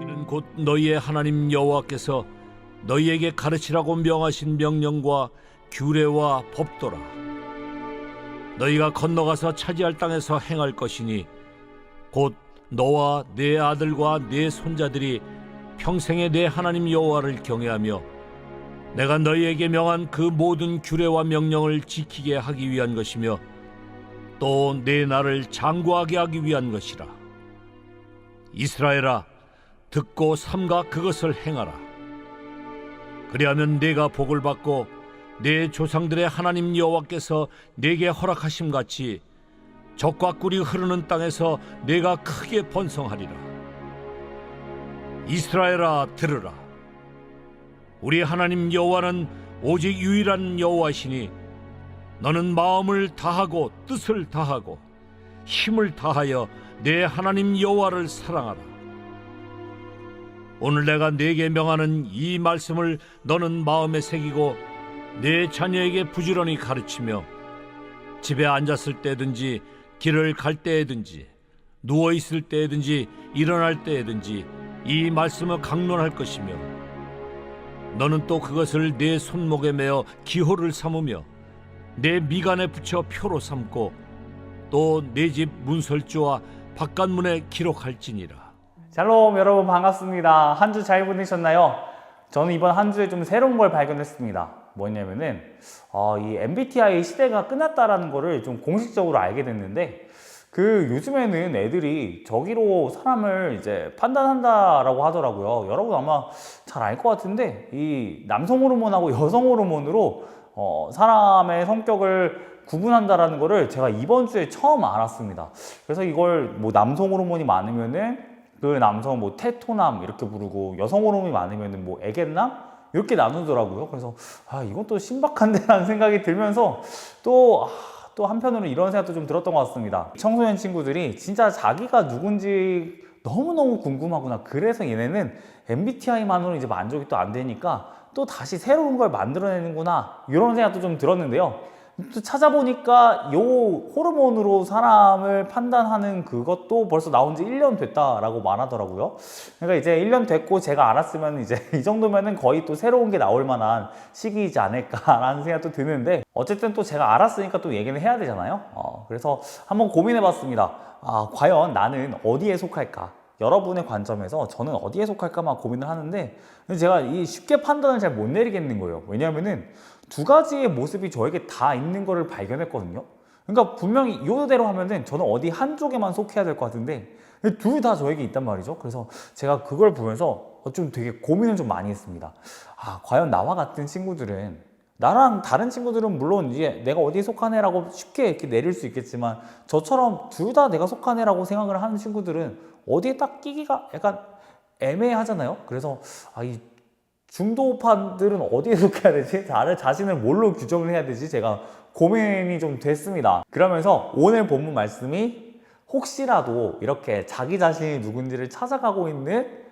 이는 곧 너희의 하나님 여호와께서 너희에게 가르치라고 명하신 명령과 규례와 법도라. 너희가 건너가서 차지할 땅에서 행할 것이니 곧 너와 네 아들과 네 손자들이 평생에 내 하나님 여호와를 경외하며 내가 너희에게 명한 그 모든 규례와 명령을 지키게 하기 위한 것이며 또 내 나를 장구하게 하기 위한 것이라. 이스라엘아, 듣고 삼가 그것을 행하라. 그리하면 네가 복을 받고 내 조상들의 하나님 여호와께서 네게 허락하심 같이 젖과 꿀이 흐르는 땅에서 네가 크게 번성하리라. 이스라엘아, 들으라. 우리 하나님 여호와는 오직 유일한 여호와시니 너는 마음을 다하고 뜻을 다하고 힘을 다하여 내 하나님 여호와를 사랑하라. 오늘 내가 네게 명하는 이 말씀을 너는 마음에 새기고 내 자녀에게 부지런히 가르치며 집에 앉았을 때든지 길을 갈 때에든지 누워 있을 때에든지 일어날 때에든지 이 말씀을 강론할 것이며 너는 또 그것을 내 손목에 매어 기호를 삼으며 내 미간에 붙여 표로 삼고 또 내 집 문설주와 바깥문에 기록할지니라. 샬롬, 여러분 반갑습니다. 한 주 잘 보내셨나요? 저는 이번 한 주에 좀 새로운 걸 발견했습니다. 뭐냐면은 이 MBTI 시대가 끝났다라는 거를 좀 공식적으로 알게 됐는데, 요즘에는 애들이 저기로 사람을 이제 판단한다라고 하더라고요. 여러분 아마 잘 알 것 같은데, 이 남성 호르몬하고 여성 호르몬으로 사람의 성격을 구분한다라는 거를 제가 이번 주에 처음 알았습니다. 그래서 이걸 뭐 남성 호르몬이 많으면은 그 남성 뭐 테토남 이렇게 부르고, 여성 호르몬이 많으면은 뭐 애견남 이렇게 나누더라고요. 그래서 이건 또 신박한데라는 생각이 들면서 또 한편으로는 이런 생각도 좀 들었던 것 같습니다. 청소년 친구들이 진짜 자기가 누군지 너무너무 궁금하구나. 그래서 얘네는 MBTI만으로 이제 만족이 또 안 되니까 또 다시 새로운 걸 만들어내는구나, 이런 생각도 좀 들었는데요. 또 찾아보니까 요 호르몬으로 사람을 판단하는 그것도 벌써 나온 지 1년 됐다라고 말하더라고요. 그러니까 이제 1년 됐고 제가 알았으면 이제 이 정도면은 거의 또 새로운 게 나올 만한 시기이지 않을까라는 생각도 드는데, 어쨌든 또 제가 알았으니까 또 얘기는 해야 되잖아요. 그래서 한번 고민해 봤습니다. 과연 나는 어디에 속할까? 여러분의 관점에서 저는 어디에 속할까만 고민을 하는데, 제가 이 쉽게 판단을 잘 못 내리겠는 거예요. 왜냐하면은 두 가지의 모습이 저에게 다 있는 거를 발견했거든요. 그러니까 분명히 이대로 하면은 저는 어디 한쪽에만 속해야 될 것 같은데 둘 다 저에게 있단 말이죠. 그래서 제가 그걸 보면서 좀 되게 고민을 좀 많이 했습니다. 과연 나와 같은 친구들은, 나랑 다른 친구들은 물론 이제 내가 어디에 속하네라고 쉽게 이렇게 내릴 수 있겠지만, 저처럼 둘 다 내가 속하네라고 생각을 하는 친구들은 어디에 딱 끼기가 약간 애매하잖아요. 그래서 이 중도파들은 어디에 속해야 되지? 나를 자신을 뭘로 규정을 해야 되지? 제가 고민이 좀 됐습니다. 그러면서 오늘 본문 말씀이 혹시라도 이렇게 자기 자신이 누군지를 찾아가고 있는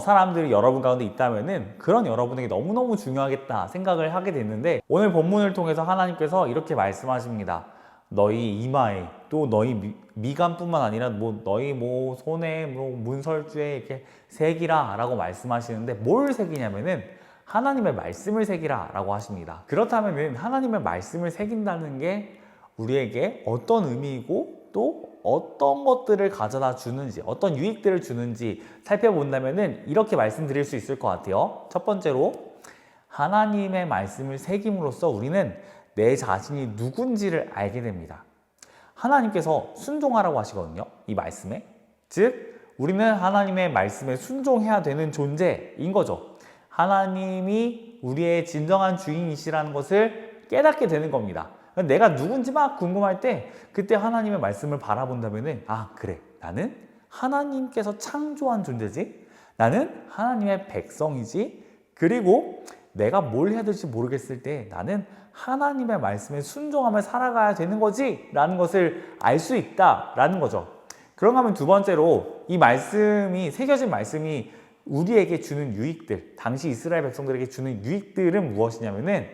사람들이 여러분 가운데 있다면은 그런 여러분에게 너무너무 중요하겠다 생각을 하게 됐는데, 오늘 본문을 통해서 하나님께서 이렇게 말씀하십니다. 너희 이마에, 또 너희 미간뿐만 아니라 너희 손에 문설주에 이렇게 새기라 라고 말씀하시는데, 뭘 새기냐면은 하나님의 말씀을 새기라 라고 하십니다. 그렇다면은 하나님의 말씀을 새긴다는 게 우리에게 어떤 의미이고 또 어떤 것들을 가져다 주는지, 어떤 유익들을 주는지 살펴본다면은 이렇게 말씀드릴 수 있을 것 같아요. 첫 번째로, 하나님의 말씀을 새김으로써 우리는 내 자신이 누군지를 알게 됩니다. 하나님께서 순종하라고 하시거든요, 이 말씀에. 즉 우리는 하나님의 말씀에 순종해야 되는 존재인 거죠. 하나님이 우리의 진정한 주인이시라는 것을 깨닫게 되는 겁니다. 내가 누군지 막 궁금할 때 그때 하나님의 말씀을 바라본다면 그래, 나는 하나님께서 창조한 존재지, 나는 하나님의 백성이지, 그리고 내가 뭘 해야 될지 모르겠을 때 나는 하나님의 말씀에 순종하며 살아가야 되는 거지 라는 것을 알 수 있다라는 거죠. 그런가 하면 두 번째로, 이 말씀이, 새겨진 말씀이 우리에게 주는 유익들, 당시 이스라엘 백성들에게 주는 유익들은 무엇이냐면은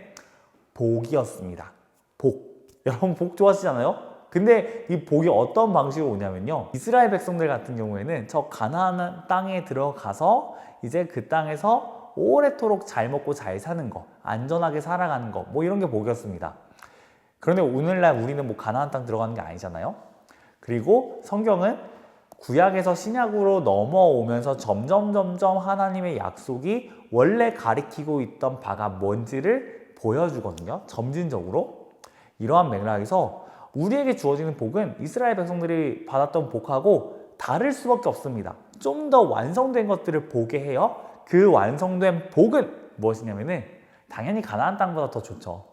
복이었습니다. 복. 여러분 복 좋아하시잖아요? 근데 이 복이 어떤 방식으로 오냐면요, 이스라엘 백성들 같은 경우에는 저 가나안 땅에 들어가서 이제 그 땅에서 오래도록 잘 먹고 잘 사는 거, 안전하게 살아가는 거, 뭐 이런 게 복이었습니다. 그런데 오늘날 우리는 뭐 가나안 땅 들어가는 게 아니잖아요. 그리고 성경은 구약에서 신약으로 넘어오면서 점점 하나님의 약속이 원래 가리키고 있던 바가 뭔지를 보여주거든요. 점진적으로. 이러한 맥락에서 우리에게 주어지는 복은 이스라엘 백성들이 받았던 복하고 다를 수밖에 없습니다. 좀 더 완성된 것들을 보게 해요. 그 완성된 복은 무엇이냐면은 당연히 가나안 땅보다 더 좋죠.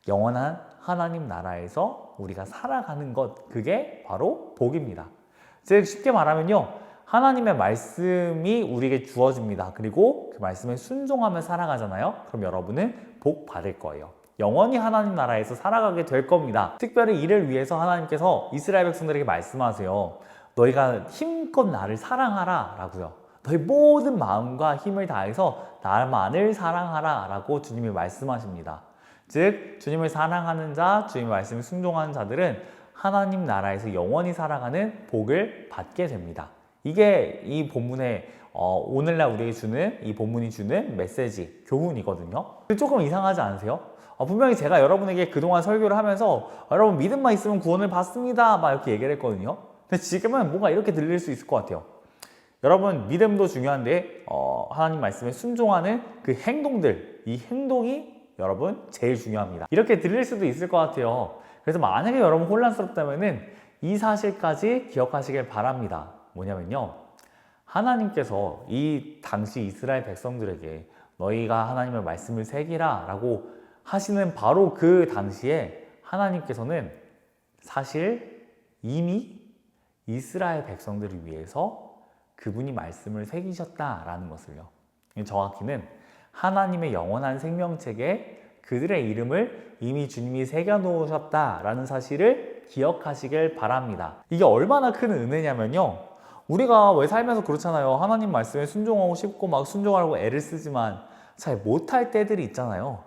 영원한 하나님 나라에서 우리가 살아가는 것, 그게 바로 복입니다. 즉 쉽게 말하면요, 하나님의 말씀이 우리에게 주어집니다. 그리고 그 말씀에 순종하며 살아가잖아요. 그럼 여러분은 복 받을 거예요. 영원히 하나님 나라에서 살아가게 될 겁니다. 특별히 이를 위해서 하나님께서 이스라엘 백성들에게 말씀하세요. 너희가 힘껏 나를 사랑하라 라고요. 너희 모든 마음과 힘을 다해서 나만을 사랑하라 라고 주님이 말씀하십니다. 즉 주님을 사랑하는 자, 주님의 말씀을 순종하는 자들은 하나님 나라에서 영원히 살아가는 복을 받게 됩니다. 이게 이 본문의 오늘날 우리에게 주는, 이 본문이 주는 메시지, 교훈이거든요. 조금 이상하지 않으세요? 분명히 제가 여러분에게 그동안 설교를 하면서 여러분 믿음만 있으면 구원을 받습니다 막 이렇게 얘기를 했거든요. 근데 지금은 뭔가 이렇게 들릴 수 있을 것 같아요. 여러분 믿음도 중요한데 하나님 말씀에 순종하는 그 행동들, 이 행동이 여러분 제일 중요합니다. 이렇게 들릴 수도 있을 것 같아요. 그래서 만약에 여러분 혼란스럽다면은 이 사실까지 기억하시길 바랍니다. 뭐냐면요, 하나님께서 이 당시 이스라엘 백성들에게 너희가 하나님의 말씀을 새기라 라고 하시는 바로 그 당시에 하나님께서는 사실 이미 이스라엘 백성들을 위해서 그분이 말씀을 새기셨다라는 것을요. 정확히는 하나님의 영원한 생명책에 그들의 이름을 이미 주님이 새겨놓으셨다라는 사실을 기억하시길 바랍니다. 이게 얼마나 큰 은혜냐면요, 우리가 왜 살면서 그렇잖아요. 하나님 말씀에 순종하고 싶고 막 순종하려고 애를 쓰지만 잘 못할 때들이 있잖아요.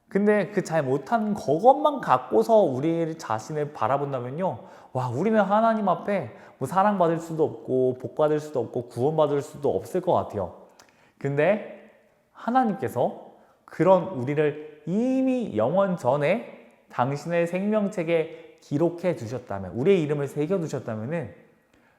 근데 그 잘 못한 그것만 갖고서 우리 자신을 바라본다면요, 와, 우리는 하나님 앞에 뭐 사랑받을 수도 없고 복받을 수도 없고 구원받을 수도 없을 것 같아요. 근데 하나님께서 그런 우리를 이미 영원 전에 당신의 생명책에 기록해 두셨다면, 우리의 이름을 새겨 두셨다면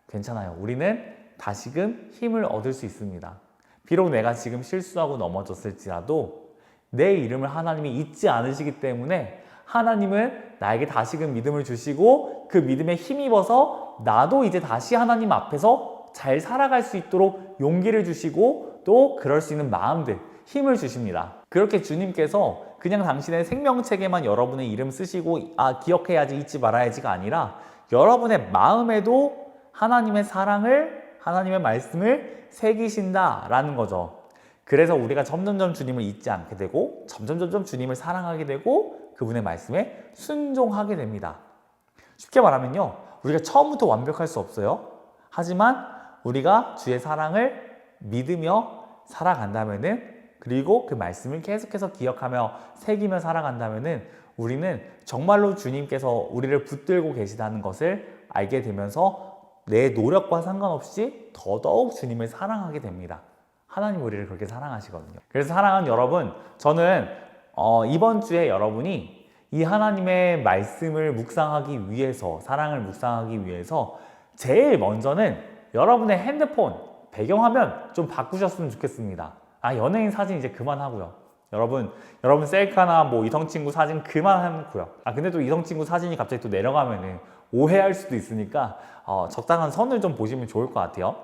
괜찮아요. 우리는 다시금 힘을 얻을 수 있습니다. 비록 내가 지금 실수하고 넘어졌을지라도 내 이름을 하나님이 잊지 않으시기 때문에 하나님은 나에게 다시금 믿음을 주시고 그 믿음에 힘입어서 나도 이제 다시 하나님 앞에서 잘 살아갈 수 있도록 용기를 주시고 또 그럴 수 있는 마음들, 힘을 주십니다. 그렇게 주님께서 그냥 당신의 생명책에만 여러분의 이름 쓰시고 기억해야지 잊지 말아야지가 아니라 여러분의 마음에도 하나님의 사랑을, 하나님의 말씀을 새기신다라는 거죠. 그래서 우리가 점점점 주님을 잊지 않게 되고 점점점 주님을 사랑하게 되고 그분의 말씀에 순종하게 됩니다. 쉽게 말하면요, 우리가 처음부터 완벽할 수 없어요. 하지만 우리가 주의 사랑을 믿으며 살아간다면은, 그리고 그 말씀을 계속해서 기억하며 새기며 살아간다면은 우리는 정말로 주님께서 우리를 붙들고 계시다는 것을 알게 되면서 내 노력과 상관없이 더더욱 주님을 사랑하게 됩니다. 하나님 우리를 그렇게 사랑하시거든요. 그래서 사랑하는 여러분, 저는 이번 주에 여러분이 이 하나님의 말씀을 묵상하기 위해서, 사랑을 묵상하기 위해서 제일 먼저는 여러분의 핸드폰 배경화면 좀 바꾸셨으면 좋겠습니다. 연예인 사진 이제 그만하고요. 여러분 셀카나 뭐 이성친구 사진 그만하고요. 근데 또 이성친구 사진이 갑자기 또 내려가면은 오해할 수도 있으니까 적당한 선을 좀 보시면 좋을 것 같아요.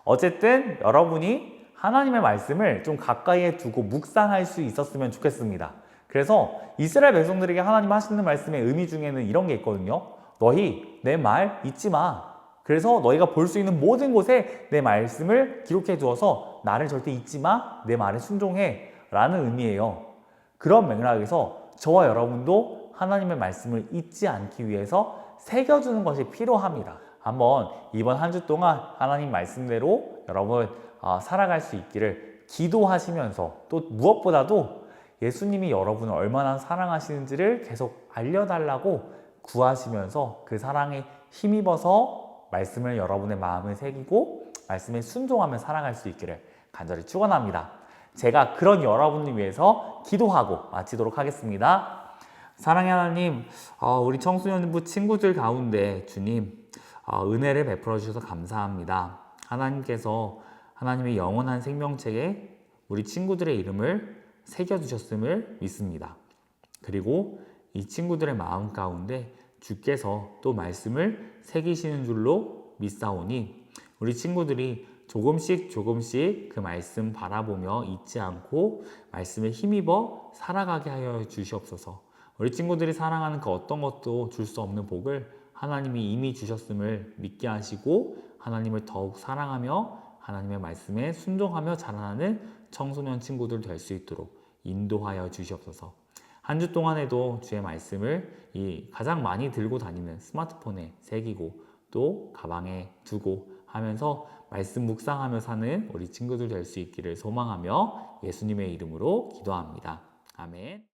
어쨌든 여러분이 하나님의 말씀을 좀 가까이에 두고 묵상할 수 있었으면 좋겠습니다. 그래서 이스라엘 백성들에게 하나님 하시는 말씀의 의미 중에는 이런 게 있거든요. 너희 내 말 잊지 마. 그래서 너희가 볼 수 있는 모든 곳에 내 말씀을 기록해 두어서 나를 절대 잊지 마. 내 말에 순종해. 라는 의미예요. 그런 맥락에서 저와 여러분도 하나님의 말씀을 잊지 않기 위해서 새겨주는 것이 필요합니다. 한번 이번 한 주 동안 하나님 말씀대로 여러분 살아갈 수 있기를 기도하시면서, 또 무엇보다도 예수님이 여러분을 얼마나 사랑하시는지를 계속 알려달라고 구하시면서 그 사랑에 힘입어서 말씀을 여러분의 마음에 새기고 말씀에 순종하며 살아갈 수 있기를 간절히 축원합니다. 제가 그런 여러분을 위해서 기도하고 마치도록 하겠습니다. 사랑의 하나님, 우리 청소년부 친구들 가운데 주님 은혜를 베풀어 주셔서 감사합니다. 하나님께서 하나님의 영원한 생명책에 우리 친구들의 이름을 새겨주셨음을 믿습니다. 그리고 이 친구들의 마음 가운데 주께서 또 말씀을 새기시는 줄로 믿사오니 우리 친구들이 조금씩 그 말씀 바라보며 잊지 않고 말씀에 힘입어 살아가게 하여 주시옵소서. 우리 친구들이 사랑하는 그 어떤 것도 줄 수 없는 복을 하나님이 이미 주셨음을 믿게 하시고 하나님을 더욱 사랑하며 하나님의 말씀에 순종하며 자라나는 청소년 친구들 될 수 있도록 인도하여 주시옵소서. 한 주 동안에도 주의 말씀을 가장 많이 들고 다니는 스마트폰에 새기고 또 가방에 두고 하면서 말씀 묵상하며 사는 우리 친구들 될 수 있기를 소망하며 예수님의 이름으로 기도합니다. 아멘.